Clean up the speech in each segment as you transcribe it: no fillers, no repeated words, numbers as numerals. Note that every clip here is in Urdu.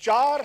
4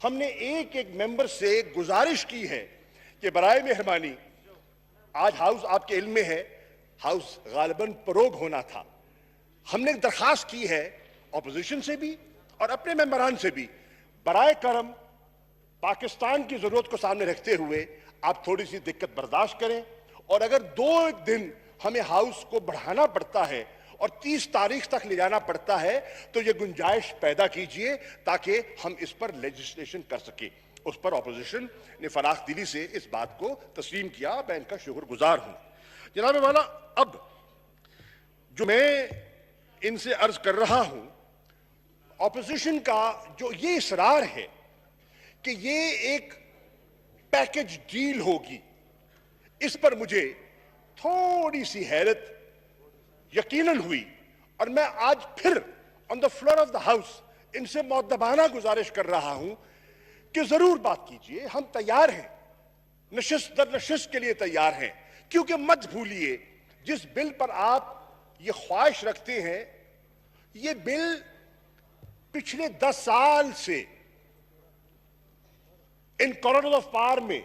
ہم نے ایک ایک ممبر سے گزارش کی ہے کہ برائے مہربانی، آج ہاؤس آپ کے علم میں ہے، ہاؤس غالباً پروگ ہونا تھا، ہم نے درخواست کی ہے اپوزیشن سے بھی اور اپنے ممبران سے بھی، برائے کرم پاکستان کی ضرورت کو سامنے رکھتے ہوئے آپ تھوڑی سی دقت برداشت کریں، اور اگر 2 دن ہمیں ہاؤس کو بڑھانا پڑتا ہے اور 30 تاریخ تک لے جانا پڑتا ہے تو یہ گنجائش پیدا کیجئے تاکہ ہم اس پر لیجسلیشن کر سکیں۔ اس پر اپوزیشن نے فراخ دلی سے اس بات کو تسلیم کیا، میں ان کا شکر گزار ہوں۔ جناب والا، اب جو میں ان سے عرض کر رہا ہوں، اپوزیشن کا جو یہ اصرار ہے کہ یہ ایک پیکج ڈیل ہوگی، اس پر مجھے تھوڑی سی حیرت یقیناً ہوئی، اور میں آج پھر on the floor of the house ان سے مؤدبانہ گزارش کر رہا ہوں کہ ضرور بات کیجئے، ہم تیار ہیں، نشست در نشست کے لیے تیار ہیں، کیونکہ مت بھولیے جس بل پر آپ یہ خواہش رکھتے ہیں، یہ بل پچھلے 10 سال سے ان کارنرز آف پاور میں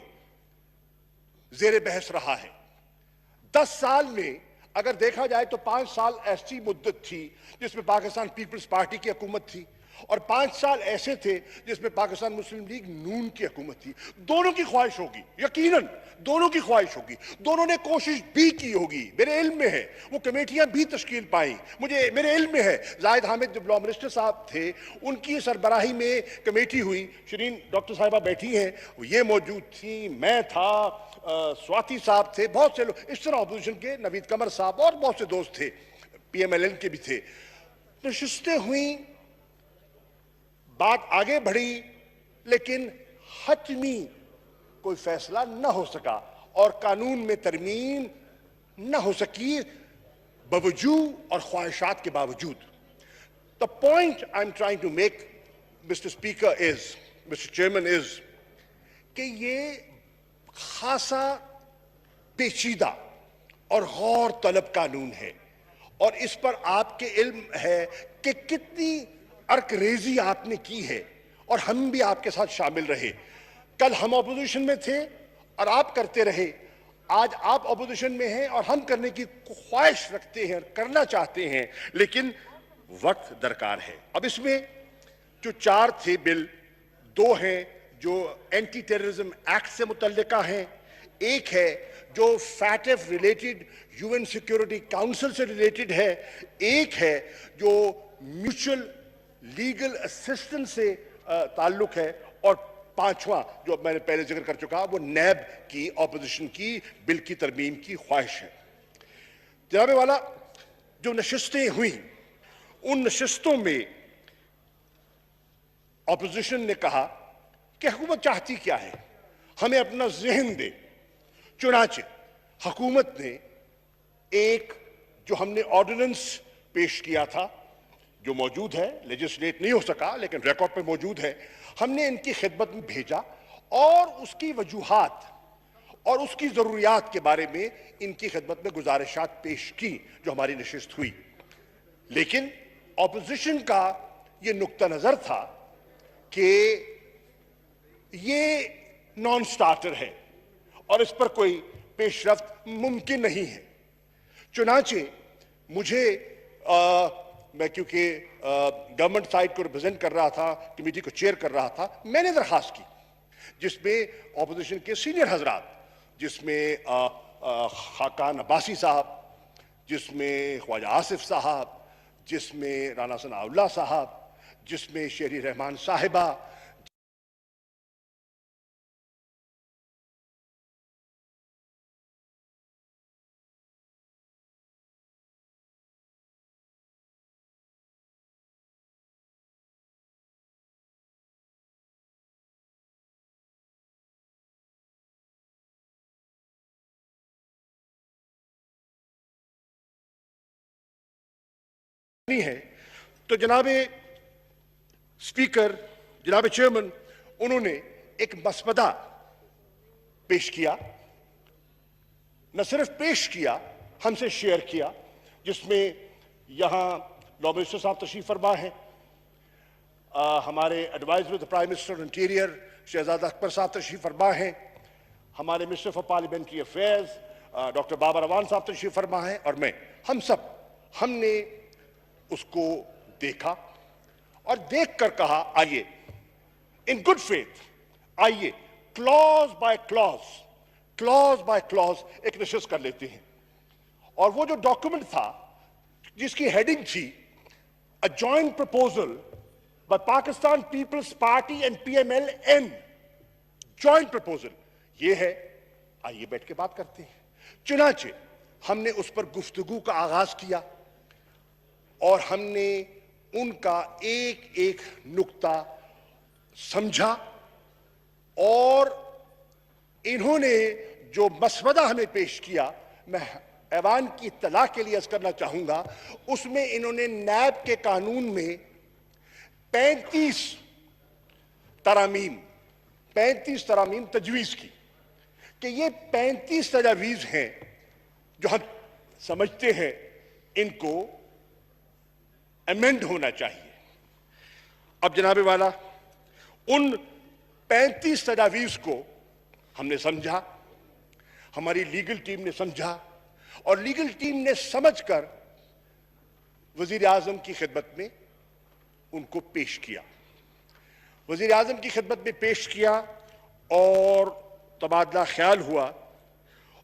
زیر بحث رہا ہے۔ 10 سال میں اگر دیکھا جائے تو 5 سال ایسی مدت تھی جس میں پاکستان پیپلز پارٹی کی حکومت تھی، اور 5 سال ایسے تھے جس میں پاکستان مسلم لیگ نون کی حکومت تھی۔ دونوں کی خواہش ہوگی، یقیناً دونوں کی خواہش ہوگی، دونوں نے کوشش بھی کی ہوگی، میرے علم میں ہے، وہ کمیٹیاں بھی تشکیل پائیں، میرے علم میں ہے زاہد حامد جب لا منسٹر صاحب تھے ان کی سربراہی میں کمیٹی ہوئی، شرین ڈاکٹر صاحبہ بیٹھی ہیں، یہ موجود تھیں، میں تھا، سواتی صاحب تھے، بہت سے لوگ اس طرح اپوزیشن کے، نوید قمر صاحب اور بہت سے دوست تھے، پی ایم ایل این کے بھی تھے، نشستیں ہوئیں، بات آگے بڑھی، لیکن حتمی کوئی فیصلہ نہ ہو سکا اور قانون میں ترمیم نہ ہو سکی باوجود اور خواہشات کے باوجود۔ The point I'm trying to make, Mr. Speaker, Mr. Chairman, is کہ یہ خاصا پیچیدہ اور غور طلب قانون ہے، اور اس پر آپ کے علم ہے کہ کتنی عرق ریزی آپ نے کی ہے، اور ہم بھی آپ کے ساتھ شامل رہے۔ کل ہم اپوزیشن میں تھے اور آپ کرتے رہے، آج آپ اپوزیشن میں ہیں اور ہم کرنے کی خواہش رکھتے ہیں، کرنا چاہتے ہیں، لیکن وقت درکار ہے۔ اب اس میں جو 4 تھے بل، 2 ہیں جو اینٹی ٹیررزم ایکٹ سے متعلقہ ہیں، ایک ہے جو FATF related UN security council سے ریلیٹڈ ہے، ایک ہے جو میوچل لیگل اسسٹنس سے تعلق ہے، اور 5واں جو میں نے پہلے ذکر کر چکا وہ نیب کی اپوزیشن کی بل کی ترمیم کی خواہش ہے۔ جناب والا، جو نشستیں ہوئیں ان نشستوں میں اپوزیشن نے کہا کہ حکومت چاہتی کیا ہے، ہمیں اپنا ذہن دے۔ چنانچہ حکومت نے ایک جو ہم نے آرڈیننس پیش کیا تھا، جو موجود ہے، لیجسلیٹ نہیں ہو سکا لیکن ریکارڈ پہ موجود ہے، ہم نے ان کی خدمت میں بھیجا اور اس کی وجوہات اور اس کی ضروریات کے بارے میں ان کی خدمت میں گزارشات پیش کی جو ہماری نشست ہوئی۔ لیکن اپوزیشن کا یہ نقطہ نظر تھا کہ یہ نان سٹارٹر ہے اور اس پر کوئی پیش رفت ممکن نہیں ہے۔ چنانچہ مجھے میں کیونکہ گورنمنٹ سائٹ کو ریپرزینٹ کر رہا تھا، کمیٹی کو چیئر کر رہا تھا، میں نے درخواست کی جس میں اپوزیشن کے سینئر حضرات، جس میں خاقان عباسی صاحب، جس میں خواجہ آصف صاحب، جس میں رانا ثناء اللہ صاحب، جس میں شہری رحمان صاحبہ، ہے تو جناب اسپیکر، جناب چیئرمین، انہوں نے ایک مسودہ پیش کیا، نہ صرف پیش کیا، ہم سے شیئر کیا، جس میں یہاں لا منسٹر صاحب تشریف فرما ہے، ہمارے adviser of prime minister interior Shahzada Akbar صاحب تشریف فرما ہیں، ہمارے minister for parliamentary affairs doctor Baba Rawan صاحب تشریف فرما ہیں، اور میں، ہم نے اس کو دیکھا اور دیکھ کر کہا آئیے ان گڈ فیتھ، آئیے کلوز بائی کلوز ایک نشست کر لیتے ہیں۔ اور وہ جو ڈاکومنٹ تھا جس کی ہیڈنگ تھی A joint proposal by Pakistan People's Party and PMLN, joint proposal، یہ ہے، آئیے بیٹھ کے بات کرتے ہیں۔ چنانچہ ہم نے اس پر گفتگو کا آغاز کیا اور ہم نے ان کا ایک ایک نکتہ سمجھا، اور انہوں نے جو مسودہ ہمیں پیش کیا، میں ایوان کی اطلاع کے لیے عرض کرنا چاہوں گا، اس میں انہوں نے نیب کے قانون میں 35 ترامیم تجویز کی کہ یہ 35 تجاویز ہیں جو ہم سمجھتے ہیں ان کو ایمنڈ ہونا چاہیے۔ اب جناب والا، ان 35 تجاویز کو ہم نے سمجھا، ہماری لیگل ٹیم نے سمجھا، اور لیگل ٹیم نے سمجھ کر وزیر اعظم کی خدمت میں ان کو پیش کیا، وزیر اعظم کی خدمت میں پیش کیا، اور تبادلہ خیال ہوا،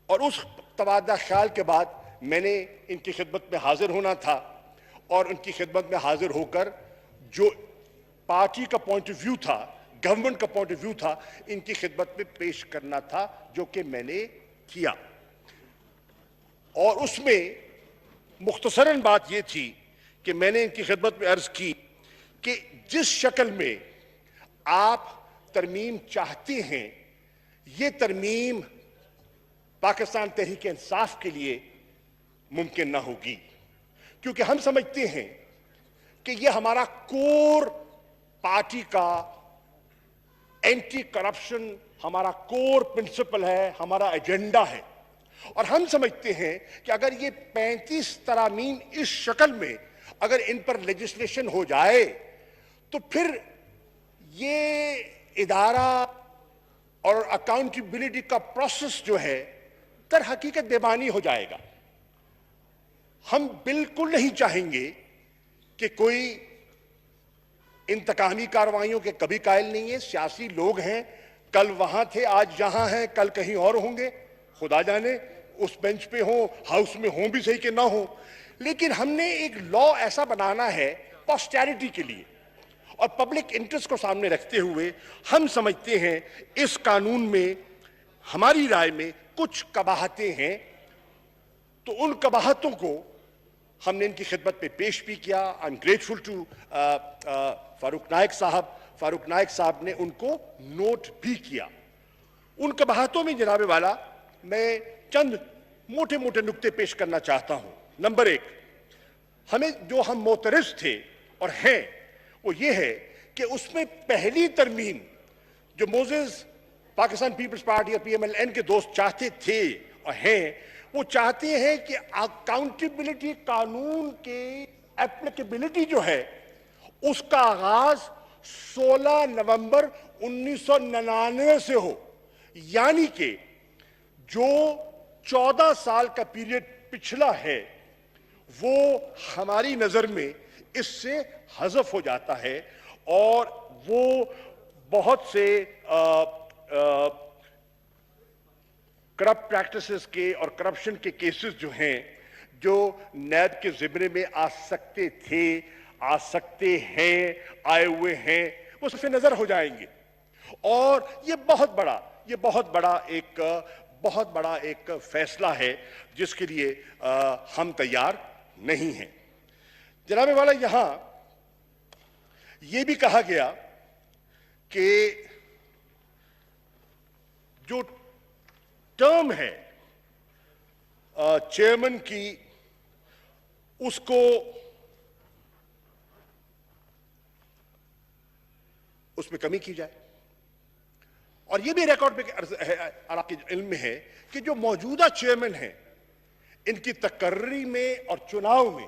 اور اس تبادلہ خیال کے بعد میں نے ان کی خدمت میں حاضر ہونا تھا، اور ان کی خدمت میں حاضر ہو کر جو پارٹی کا پوائنٹ آف ویو تھا، گورنمنٹ کا پوائنٹ آف ویو تھا، ان کی خدمت میں پیش کرنا تھا، جو کہ میں نے کیا۔ اور اس میں مختصراً بات یہ تھی کہ میں نے ان کی خدمت میں عرض کی کہ جس شکل میں آپ ترمیم چاہتے ہیں، یہ ترمیم پاکستان تحریک انصاف کے لیے ممکن نہ ہوگی، کیونکہ ہم سمجھتے ہیں کہ یہ ہمارا کور پارٹی کا اینٹی کرپشن ہمارا کور پرنسپل ہے، ہمارا ایجنڈا ہے، اور ہم سمجھتے ہیں کہ اگر یہ 35 ترامیم اس شکل میں اگر ان پر لیجسلیشن ہو جائے تو پھر یہ ادارہ اور اکاؤنٹیبلٹی کا پروسیس جو ہے در حقیقت بے معنی ہو جائے گا۔ ہم بالکل نہیں چاہیں گے کہ کوئی انتقامی کارروائیوں کے کبھی قائل نہیں ہے، سیاسی لوگ ہیں، کل وہاں تھے، آج یہاں ہیں، کل کہیں اور ہوں گے، خدا جانے اس بینچ پہ ہوں، ہاؤس میں ہوں بھی صحیح کہ نہ ہوں، لیکن ہم نے ایک لا ایسا بنانا ہے پوسٹیریٹی کے لیے، اور پبلک انٹرسٹ کو سامنے رکھتے ہوئے ہم سمجھتے ہیں اس قانون میں ہماری رائے میں کچھ قباحتیں ہیں، تو ان قباحتوں کو ہم نے ان کی خدمت میں پیش بھی کیا۔ I'm grateful to فاروق نائک صاحب نے ان کو نوٹ بھی کیا۔ ان قباحتوں میں جناب والا میں چند موٹے موٹے نکتے پیش کرنا چاہتا ہوں۔ نمبر 1، ہمیں جو ہم معترض تھے اور ہیں وہ یہ ہے کہ اس میں پہلی ترمیم جو موزز پاکستان پیپلز پارٹی اور PMLN کے دوست چاہتے تھے اور ہیں، وہ چاہتے ہیں کہ اکاؤنٹیبلٹی قانون کی اپلیکیبلٹی جو ہے اس کا آغاز 16 نومبر 1999 سے ہو، یعنی کہ جو 14 سال کا پیریڈ پچھلا ہے وہ ہماری نظر میں اس سے حذف ہو جاتا ہے، اور وہ بہت سے کرپٹ پریکٹسز کے اور کرپشن کے کیسز جو ہیں جو نیب کے زمرے میں آ سکتے تھے، آ سکتے ہیں، آئے ہوئے ہیں، وہ صرف نظر ہو جائیں گے، اور یہ بہت بڑا ایک فیصلہ ہے جس کے لیے ہم تیار نہیں ہیں۔ جناب والا، یہاں یہ بھی کہا گیا کہ جو ٹرم ہے چیئرمین کی اس کو اس میں کمی کی جائے، اور یہ بھی ریکارڈ پہ اور آپ کے علم میں ہے کہ جو موجودہ چیئرمین ہیں ان کی تقرری میں اور چناؤ میں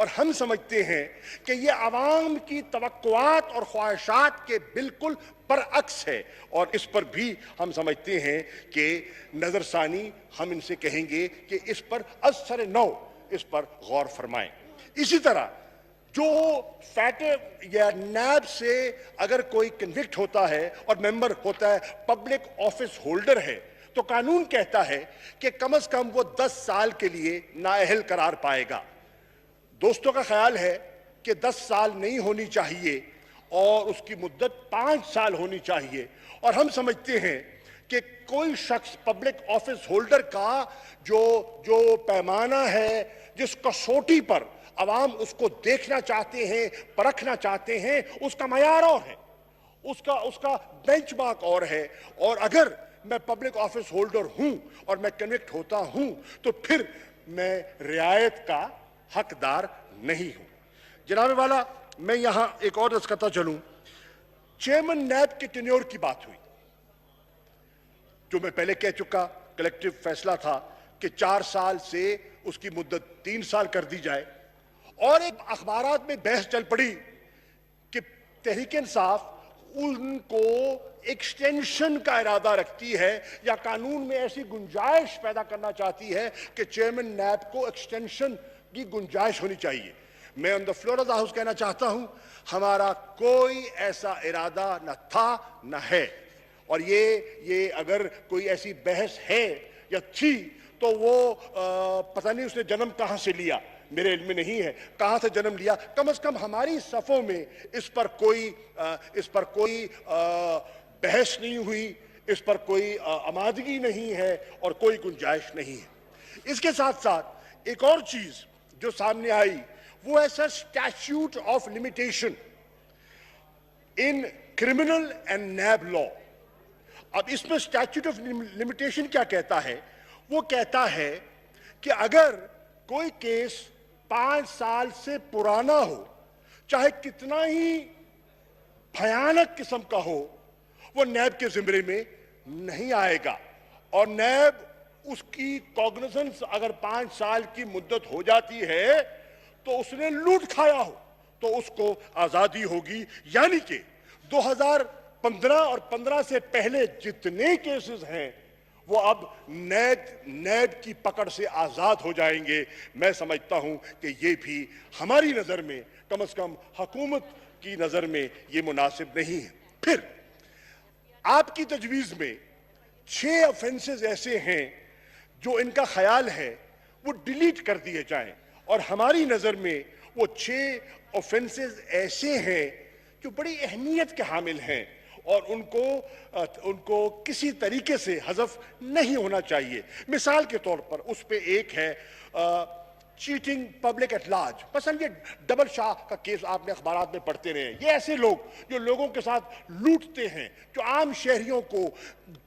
اور ہم سمجھتے ہیں کہ یہ عوام کی توقعات اور خواہشات کے بالکل برعکس ہے، اور اس پر بھی ہم سمجھتے ہیں کہ نظر ثانی ہم ان سے کہیں گے کہ اس پر از سر نو اس پر غور فرمائیں۔ اسی طرح جو فیٹر یا نیب سے اگر کوئی کنوکٹ ہوتا ہے اور ممبر ہوتا ہے پبلک آفس ہولڈر ہے تو قانون کہتا ہے کہ کم از کم وہ 10 سال کے لیے نااہل قرار پائے گا۔ دوستوں کا خیال ہے کہ 10 سال نہیں ہونی چاہیے اور اس کی مدت 5 سال ہونی چاہیے، اور ہم سمجھتے ہیں کہ کوئی شخص پبلک آفس ہولڈر کا جو پیمانہ ہے، جس کسوٹی پر عوام اس کو دیکھنا چاہتے ہیں، پرکھنا چاہتے ہیں، اس کا معیار اور ہے، اس کا بینچ مارک اور ہے، اور اگر میں پبلک آفس ہولڈر ہوں اور میں کنوکٹ ہوتا ہوں تو پھر میں رعایت کا حقدار نہیں ہوں۔ جناب والا، میں یہاں ایک اور عرض کرتا چلوں، چیئرمین نیب کے ٹینیور کی بات ہوئی، جو میں پہلے کہہ چکا کلیکٹیو فیصلہ تھا کہ 4 سال سے اس کی مدت 3 سال کر دی جائے، اور ایک اخبارات میں بحث چل پڑی کہ تحریک انصاف ان کو ایکسٹینشن کا ارادہ رکھتی ہے یا قانون میں ایسی گنجائش پیدا کرنا چاہتی ہے کہ چیئرمین نیب کو ایکسٹینشن کی گنجائش ہونی چاہیے۔ میں on the floor of the house کہنا چاہتا ہوں، ہمارا کوئی ایسا ارادہ نہ تھا نہ ہے، اور یہ اگر کوئی ایسی بحث ہے یا تھی تو وہ پتہ نہیں اس نے جنم کہاں سے لیا، میرے علم میں نہیں ہے کہاں سے جنم لیا۔ کم از کم ہماری صفوں میں اس پر کوئی بحث نہیں ہوئی، اس پر کوئی آمادگی نہیں ہے اور کوئی گنجائش نہیں ہے۔ اس کے ساتھ ساتھ ایک اور چیز جو سامنے آئی وہ ہے sir statute of limitation in criminal and NAB law. اب اس میں اسٹیچیوٹ آف لمیٹیشن کیا کہتا ہے؟ وہ کہتا ہے کہ اگر کوئی کیس 5 سال سے پرانا ہو، چاہے کتنا ہی بھیانک قسم کا ہو، وہ نیب کے زمرے میں نہیں آئے گا، اور نیب اس کی کوگنیزنس اگر 5 سال کی مدت ہو جاتی ہے تو اس نے لوٹ کھایا ہو تو اس کو آزادی ہوگی۔ یعنی کہ 2015 اور 15 سے پہلے جتنے کیسز ہیں وہ اب نیب کی پکڑ سے آزاد ہو جائیں گے۔ میں سمجھتا ہوں کہ یہ بھی ہماری نظر میں، کم از کم حکومت کی نظر میں، یہ مناسب نہیں ہے۔ پھر آپ کی تجویز میں 6 آفینسز ایسے ہیں جو ان کا خیال ہے وہ ڈیلیٹ کر دیے جائیں، اور ہماری نظر میں وہ 6 آفینسز ایسے ہیں جو بڑی اہمیت کے حامل ہیں اور ان کو کسی طریقے سے حذف نہیں ہونا چاہیے۔ مثال کے طور پر اس پہ ایک ہے چیٹنگ پبلک ایٹ لارج۔ مثلا یہ ڈبل شاہ کا کیس آپ نے اخبارات میں پڑھتے رہے ہیں۔ یہ ایسے لوگ جو لوگوں کے ساتھ لوٹتے ہیں، جو عام شہریوں کو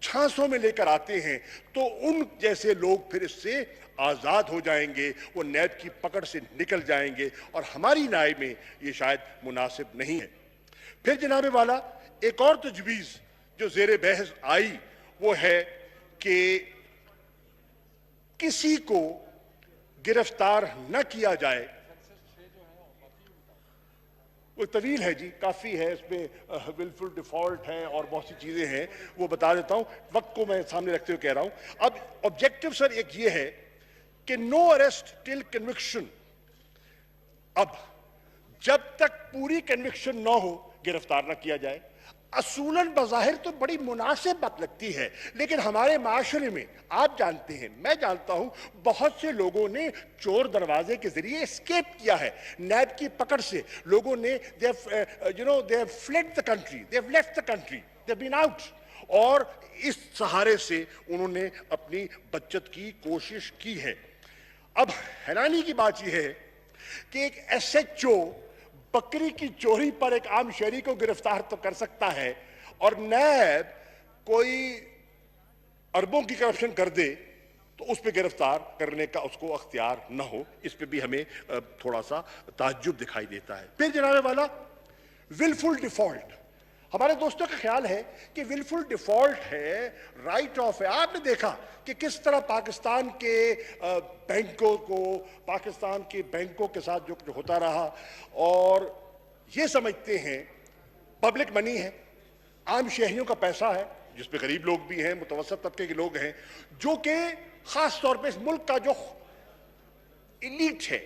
جھانسوں میں لے کر آتے ہیں، تو ان جیسے لوگ پھر اس سے آزاد ہو جائیں گے، وہ نیب کی پکڑ سے نکل جائیں گے، اور ہماری رائے میں یہ شاید مناسب نہیں ہے۔ پھر جناب والا ایک اور تجویز جو زیر بحث آئی وہ ہے کہ کسی کو گرفتار نہ کیا جائے۔ وہ طویل ہے جی، کافی ہے، اس میں ولفل ڈیفالٹ ہے اور بہت سی چیزیں ہیں، وہ بتا دیتا ہوں، وقت کو میں سامنے رکھتے ہوئے کہہ رہا ہوں۔ اب آبجیکٹو سر ایک یہ ہے کہ نو اریسٹ ٹل کنوکشن۔ اب جب تک پوری کنوکشن نہ ہو گرفتار نہ کیا جائے۔ اصولاً بظاہر تو بڑی مناسب بات لگتی ہے، لیکن ہمارے معاشرے میں آپ جانتے ہیں، میں جانتا ہوں، بہت سے لوگوں نے چور دروازے کے ذریعے اسکیپ کیا ہے نیب کی پکڑ سے۔ لوگوں نے they have fled the country, they have left the country, they have been out، اور اس سہارے سے انہوں نے اپنی بچت کی کوشش کی ہے۔ اب حیرانی کی بات یہ ہے کہ ایک ایس ایچ او بکری کی چوری پر ایک عام شہری کو گرفتار تو کر سکتا ہے، اور نیب کوئی اربوں کی کرپشن کر دے تو اس پہ گرفتار کرنے کا اس کو اختیار نہ ہو۔ اس پہ بھی ہمیں تھوڑا سا تعجب دکھائی دیتا ہے۔ پھر جناب والا ولفل ڈیفالٹ، ہمارے دوستوں کا خیال ہے کہ ولفل ڈیفالٹ ہے، رائٹ آف ہے۔ آپ نے دیکھا کہ کس طرح پاکستان کے بینکوں کو، پاکستان کے بینکوں کے ساتھ جو ہوتا رہا، اور یہ سمجھتے ہیں پبلک منی ہے، عام شہریوں کا پیسہ ہے، جس پہ غریب لوگ بھی ہیں، متوسط طبقے کے لوگ ہیں، جو کہ خاص طور پہ اس ملک کا جو ایلیٹ ہے،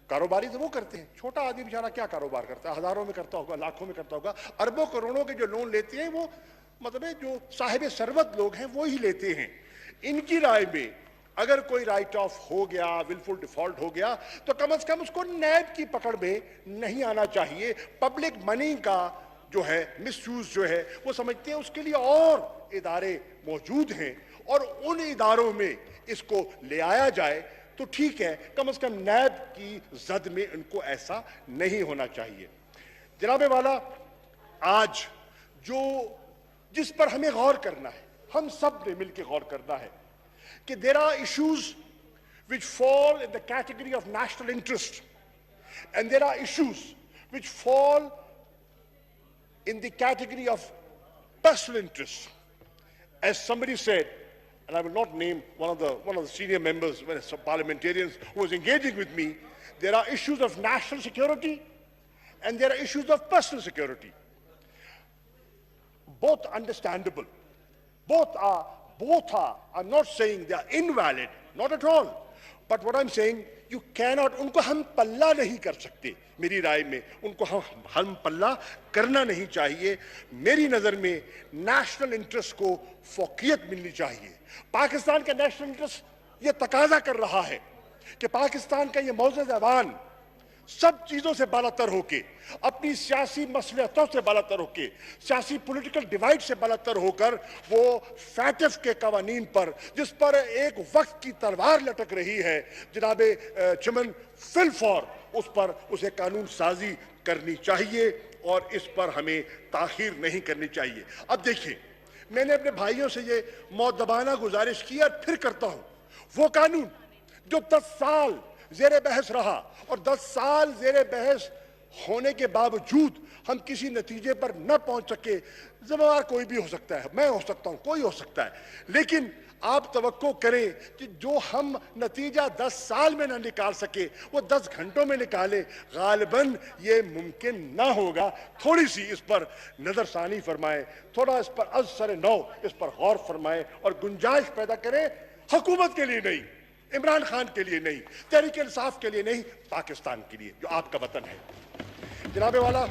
کاروباری تو وہ کرتے ہیں، چھوٹا آدمی بیچارہ کیا کاروبار کرتا ہے، ہزاروں میں کرتا ہوگا، لاکھوں میں کرتا ہوگا، اربوں کروڑوں کے جو لون لیتے ہیں وہ مطلب ہے جو صاحب ثروت لوگ ہیں وہ ہی لیتے ہیں۔ ان کی رائے میں اگر کوئی رائٹ آف ہو گیا، ولفل ڈیفالٹ ہو گیا، تو کم از کم اس کو نیب کی پکڑ میں نہیں آنا چاہیے۔ پبلک منی کا جو ہے مس یوز جو ہے وہ سمجھتے ہیں اس کے لیے اور ادارے موجود ہیں، اور ان اداروں میں اس کو لے آیا جائے تو ٹھیک ہے، کم از کم نیب کی زد میں ان کو ایسا نہیں ہونا چاہیے۔ جناب والا، آج جس پر ہمیں غور کرنا ہے، ہم سب نے مل کے غور کرنا ہے کہ there are issues which fall in the category of national interest and there are issues which fall in the category of personal interest. As somebody said, and I will not name one of the senior members, some parliamentarians who was engaging with me, there are issues of national security and there are issues of personal security. Both understandable. Both are, I'm not saying they are invalid, not at all. But what I'm saying, you cannot, ان کو ہم پلہ نہیں کر سکتے، میری رائے میں ان کو ہم پلہ کرنا نہیں چاہیے۔ میری نظر میں نیشنل انٹرسٹ کو فوقیت ملنی چاہیے۔ پاکستان کا نیشنل انٹرسٹ یہ تقاضا کر رہا ہے کہ پاکستان کا یہ موضوع زبان سب چیزوں سے بالاتر ہو کے، اپنی سیاسی مصلحتوں سے بالاتر ہو کے، سیاسی پولیٹیکل ڈیوائیڈ سے بالاتر ہو کر، وہ فیٹف کے قوانین پر جس پر ایک وقت کی تلوار لٹک رہی ہے، جناب چمن فلفور، اس پر اسے قانون سازی کرنی چاہیے اور اس پر ہمیں تاخیر نہیں کرنی چاہیے۔ اب دیکھیں، میں نے اپنے بھائیوں سے یہ مؤدبانہ گزارش کی اور پھر کرتا ہوں، وہ قانون جو 10 سال زیر بحث رہا اور 10 سال زیر بحث ہونے کے باوجود ہم کسی نتیجے پر نہ پہنچ سکے، ذمہ دار کوئی بھی ہو سکتا ہے، میں ہو سکتا ہوں، کوئی ہو سکتا ہے، لیکن آپ توقع کریں کہ جو ہم نتیجہ 10 سال میں نہ نکال سکے وہ 10 گھنٹوں میں نکالیں، غالباً یہ ممکن نہ ہوگا۔ تھوڑی سی اس پر نظر ثانی فرمائیں، تھوڑا اس پر از سر نو اس پر غور فرمائیں اور گنجائش پیدا کریں، حکومت کے لیے نہیں، عمران خان کے لیے نہیں، تحریک انصاف کے لیے نہیں، پاکستان کے لیے جو آپ کا وطن ہے۔ جناب والا،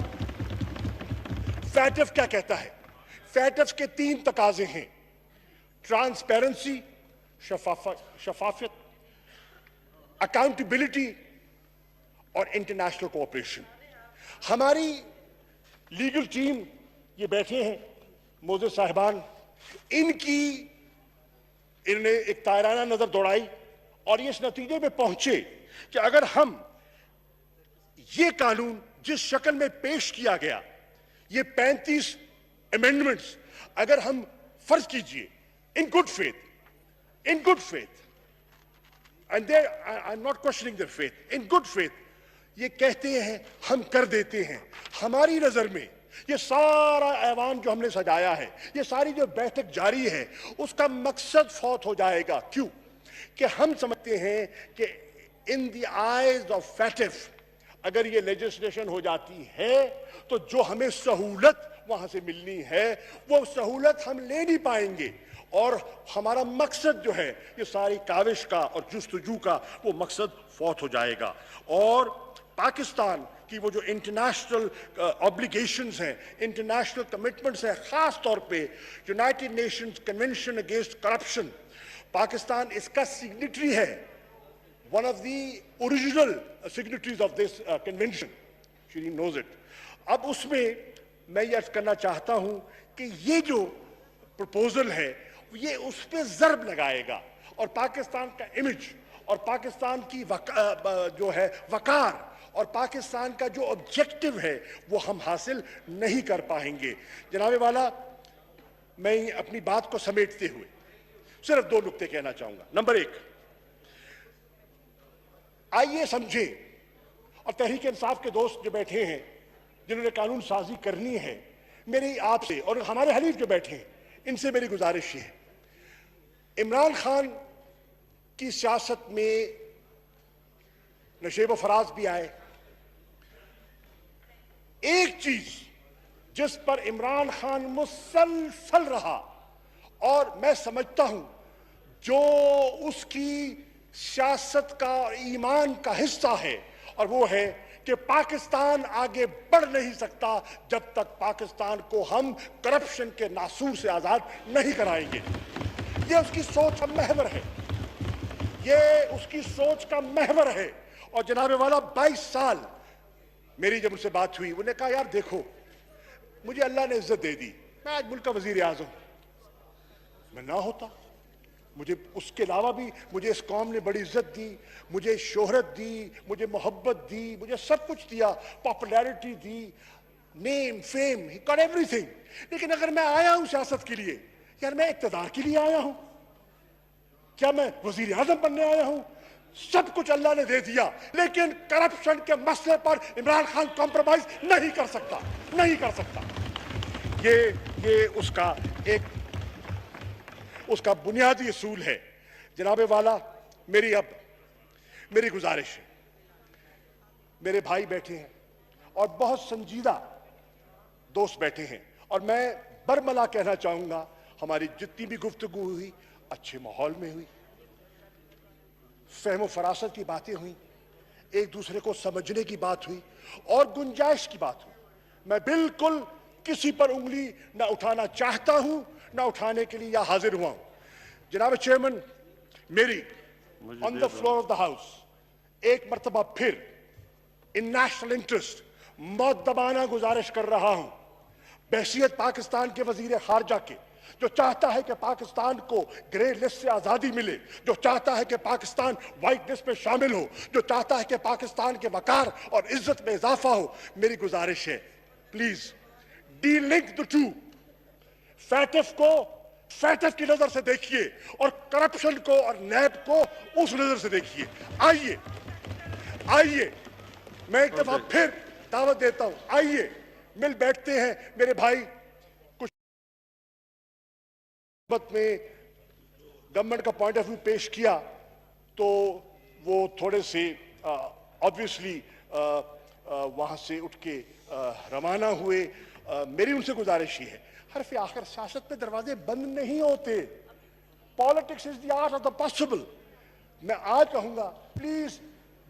فیٹف کیا کہتا ہے؟ فیٹف کے 3 تقاضے ہیں: ٹرانسپیرنسی، شفافیت، اکاؤنٹیبلٹی اور انٹرنیشنل کوآپریشن۔ ہماری لیگل ٹیم یہ بیٹھے ہیں، موزز صاحبان، انہوں نے ایک تائرانہ نظر دوڑائی اور یہ اس نتیجے میں پہنچے کہ اگر ہم یہ قانون جس شکل میں پیش کیا گیا، یہ 35 امینڈمنٹس، اگر ہم فرض کیجئے in good faith, and I'm not questioning their faith, in good faith، یہ کہتے ہیں ہم کر دیتے ہیں، ہماری نظر میں یہ سارا ایوان جو ہم نے سجایا ہے، یہ ساری جو بیٹھک جاری ہے، اس کا مقصد فوت ہو جائے گا۔ کیوں؟ کہ ہم سمجھتے ہیں کہ in the eyes of FATF اگر یہ لیجسلیشن ہو جاتی ہے تو جو ہمیں سہولت وہاں سے ملنی ہے وہ سہولت ہم لے نہیں پائیں گے، اور ہمارا مقصد جو ہے یہ ساری کاوش کا اور جستجو کا وہ مقصد فوت ہو جائے گا۔ اور پاکستان کی وہ جو انٹرنیشنل اوبلیگیشنز ہیں، انٹرنیشنل کمٹمنٹس ہیں، خاص طور پہ United Nations convention against corruption, Pakistan اس کا سگنیٹری ہے، one of the original signatories of this convention. She knows it. اب اس میں یہ عرض کرنا چاہتا ہوں کہ یہ جو پروپوزل ہے یہ اس پہ ضرب لگائے گا اور پاکستان کا امیج اور پاکستان کی جو ہے وقار اور پاکستان کا جو آبجیکٹو ہے وہ ہم حاصل نہیں کر پائیں گے۔ جناب والا، میں اپنی بات کو سمیٹتے ہوئے صرف 2 نکتے کہنا چاہوں گا۔ نمبر 1، آئیے سمجھیں، اور تحریک انصاف کے دوست جو بیٹھے ہیں جنہوں نے قانون سازی کرنی ہے، میری آپ سے اور ہمارے حلیف جو بیٹھے ہیں ان سے میری گزارش یہ ہے، عمران خان کی سیاست میں نشیب و فراز بھی آئے. ایک چیز جس پر عمران خان مسلسل رہا اور میں سمجھتا ہوں جو اس کی سیاست کا اور ایمان کا حصہ ہے، اور وہ ہے کہ پاکستان آگے بڑھ نہیں سکتا جب تک پاکستان کو ہم کرپشن کے ناسور سے آزاد نہیں کرائیں گے. یہ اس کی سوچ کا محور ہے، یہ اس کی سوچ کا محور ہے. اور جناب والا 22 سال میری جب ان سے بات ہوئی، انہوں نے کہا یار دیکھو مجھے اللہ نے عزت دے دی، میں آج ملک کا وزیر اعظم، میں نہ ہوتا مجھے اس کے علاوہ بھی مجھے اس قوم نے بڑی عزت دی، مجھے شہرت دی، مجھے محبت دی، مجھے سب کچھ دیا، popularity the, name fame, he got every thing. لیکن اگر میں آیا ہوں سیاست کے لیے، یار میں اقتدار کے لیے آیا ہوں، کیا میں وزیر اعظم بننے آیا ہوں؟ سب کچھ اللہ نے دے دیا، لیکن کرپشن کے مسئلے پر عمران خان کمپرومائز نہیں کر سکتا، نہیں کر سکتا. یہ اس کا بنیادی اصول ہے. جناب والا میری گزارش ہے، میرے بھائی بیٹھے ہیں اور بہت سنجیدہ دوست بیٹھے ہیں، اور میں برملا کہنا چاہوں گا ہماری جتنی بھی گفتگو ہوئی اچھے ماحول میں ہوئی، فہم و فراست کی باتیں ہوئیں، ایک دوسرے کو سمجھنے کی بات ہوئی اور گنجائش کی بات ہوئی. میں بالکل کسی پر انگلی نہ اٹھانا چاہتا ہوں، نہ اٹھانے کے لیے یہاں حاضر ہوا ہوں. جناب چیئرمین، میری on the floor of the house ایک مرتبہ پھر ان نیشنل انٹرسٹ مؤدبانہ گزارش کر رہا ہوں بحیثیت پاکستان کے وزیر خارجہ کے، جو چاہتا ہے کہ پاکستان کو گرے لسٹ سے آزادی ملے، جو چاہتا ہے کہ پاکستان وائٹ لسٹ میں شامل ہو، جو چاہتا ہے کہ پاکستان کے وقار اور عزت میں اضافہ ہو. میری گزارش ہے please delink the two. FATF کو فیٹف کی نظر سے دیکھیے اور کرپشن کو اور نیب کو اس نظر سے دیکھیے. آئیے میں ایک دفعہ پھر دعوت دیتا ہوں، آئیے مل بیٹھتے ہیں. میرے بھائی کچھ میں گورنمنٹ کا پوائنٹ آف ویو پیش کیا تو وہ تھوڑے سے obviously وہاں سے اٹھ کے روانہ ہوئے. میری ان سے گزارش ہی ہے، حرف آخر سیاست میں دروازے بند نہیں ہوتے. Politics is the art of the possible. میں آج کہوں گا please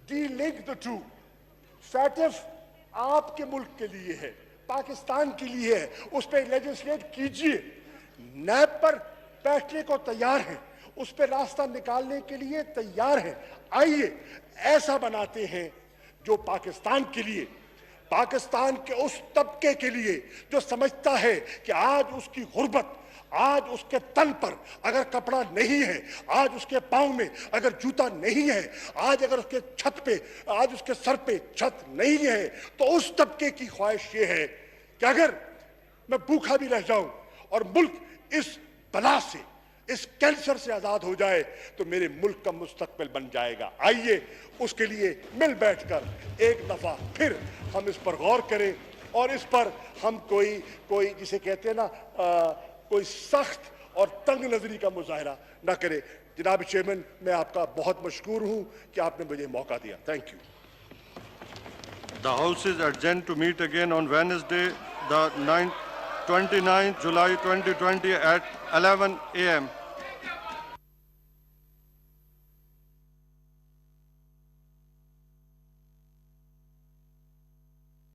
delink the two. FATF آپ کے ملک کے لیے ہے، پاکستان کے لیے ہے، اس پہ لیجسلیٹ کیجئے. نیب پر بیٹھنے کو تیار ہیں، اس پہ راستہ نکالنے کے لیے تیار ہیں. آئیے ایسا بناتے ہیں جو پاکستان کے لیے، پاکستان کے اس طبقے کے لیے جو سمجھتا ہے کہ آج اس کی غربت، آج اس کے تن پر اگر کپڑا نہیں ہے، آج اس کے پاؤں میں اگر جوتا نہیں ہے، آج اگر اس کے چھت پہ، آج اس کے سر پہ چھت نہیں ہے، تو اس طبقے کی خواہش یہ ہے کہ اگر میں بھوکا بھی رہ جاؤں اور ملک اس بلا سے، اس کینسر سے آزاد ہو جائے تو میرے ملک کا مستقبل بن جائے گا. آئیے اس کے لیے مل بیٹھ کر ایک دفعہ پھر ہم اس پر غور کریں اور اس پر ہم کوئی جسے کہتے ہیں نا کوئی سخت اور تنگ نظری کا مظاہرہ نہ کرے. جناب چیئرمین، میں آپ کا بہت مشکور ہوں کہ آپ نے مجھے موقع دیا. Thank you. The House is adjourned to meet again on Wednesday, the 29th July 2020 at 11 a.m.